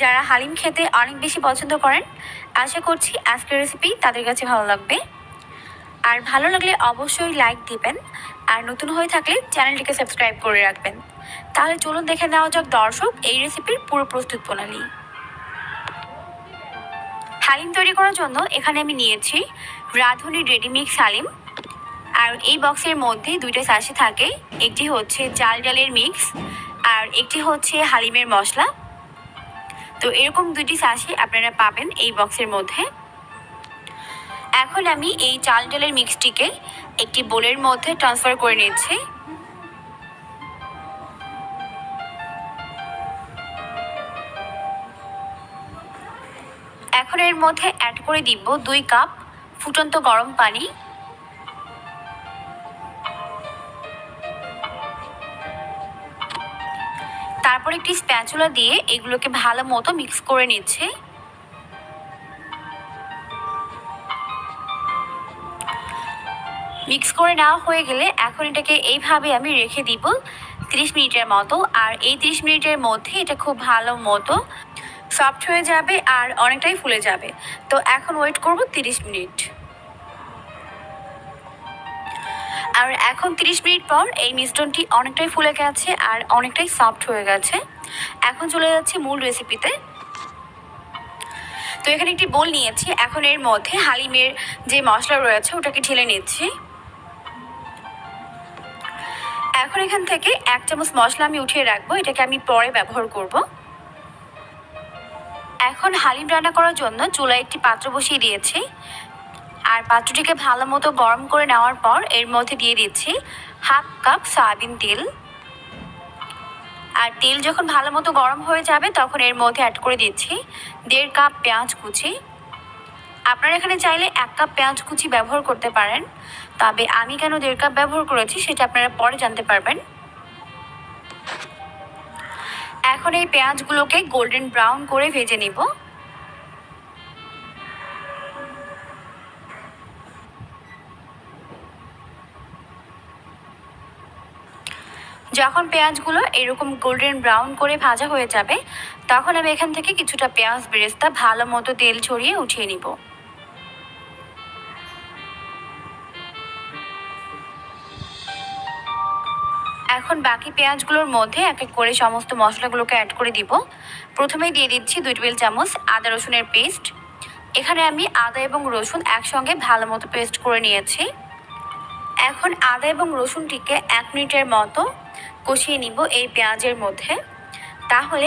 যারা হালিম খেতে অনেক বেশি পছন্দ করেন, আশা করছি আজকের রেসিপি তাদের কাছে ভালো লাগবে। আর ভালো লাগলে অবশ্যই লাইক দিবেন, আর নতুন হয়ে থাকলে চ্যানেলটিকে সাবস্ক্রাইব করে রাখবেন। তাহলে চলুন দেখে নেওয়া যাক দর্শক এই রেসিপির পুরো প্রস্তুত প্রণালী। হালিম তৈরি করার জন্য এখানে আমি নিয়েছি রাঁধুনি রেডিমিক্স হালিম। আর এই বক্সের মধ্যে দুইটা সাশে থাকে, একটি হচ্ছে চাল ডালের মিক্স আর একটি হচ্ছে হালিমের মশলা। তো এরকম দুইটি সাশে আপনারা পাবেন এই বক্সের মধ্যে। এখন আমি এই চাল ডালের মিক্সটিকে একটি বোলের মধ্যে ট্রান্সফার করে নিচ্ছি। এখন এর মধ্যে অ্যাড করে দিব 2 কাপ ফুটন্ত গরম পানি। তারপর একটি স্প্যাচুলা দিয়ে এগুলোকে ভালো মতো মিক্স করে নিচ্ছে। মিক্স করে নেওয়া হয়ে গেলে এখন এটাকে এইভাবে আমি রেখে দিব 30 মিনিটের মতো। আর এই 30 মিনিটের মধ্যে এটা খুব ভালো মতো সফট হয়ে যাবে আর অনেকটাই ফুলে যাবে। তো এখন ওয়েট করব 30 মিনিট। আর এখন 30 মিনিট পর এই মিশ্রণটি অনেকটাই ফুলে গেছে আর অনেকটাই সফট হয়ে গেছে। এখন চলে যাচ্ছি মূল রেসিপিতে। তো এখানে একটি বোল নিয়েছি, এখন এর মধ্যে হালিমের যে মশলা রয়েছে ওটাকে ঢেলে নিচ্ছি। এখন এখান থেকে 1 চামচ মশলা আমি উঠিয়ে রাখবো, এটাকে আমি পরে ব্যবহার করব। এখন হালিম রান্না করার জন্য চুলায় একটি পাত্র বসিয়ে দিয়েছি। আর পাত্রটিকে ভালো মতো গরম করে নেওয়ার পর এর মধ্যে দিয়ে দিচ্ছি 1/2 কাপ সয়াবিন তেল। আর তেল যখন ভালো মতো গরম হয়ে যাবে তখন এর মধ্যে অ্যাড করে দিচ্ছি 1.5 কাপ পেঁয়াজ কুচি। আপনারা এখানে চাইলে 1 কাপ পেঁয়াজ কুচি ব্যবহার করতে পারেন, তবে আমি কেন 1.5 কাপ ব্যবহার করেছি সেটা আপনারা পরে জানতে পারবেন। এখন এই পেঁয়াজগুলোকে গোল্ডেন ব্রাউন করে ভেজে নিব। যখন পেঁয়াজগুলো এরকম গোল্ডেন ব্রাউন করে ভাজা হয়ে যাবে তখন আমি এখান থেকে কিছুটা পেঁয়াজ বেরেস্তা ভালো মতো তেল ছড়িয়ে উঠিয়ে নিব। এখন বাকি পেঁয়াজগুলোর মধ্যে এক এক করে সমস্ত মশলাগুলোকে অ্যাড করে দিব। প্রথমেই দিয়ে দিচ্ছি 2 টেবিল চামচ আদা রসুনের পেস্ট। এখানে আমি আদা এবং রসুন একসঙ্গে ভালো মতো পেস্ট করে নিয়েছি। এখন আদা এবং রসুনটিকে 1 মিনিটের মতো কষিয়ে নিব এই পেঁয়াজের মধ্যে। তাহলে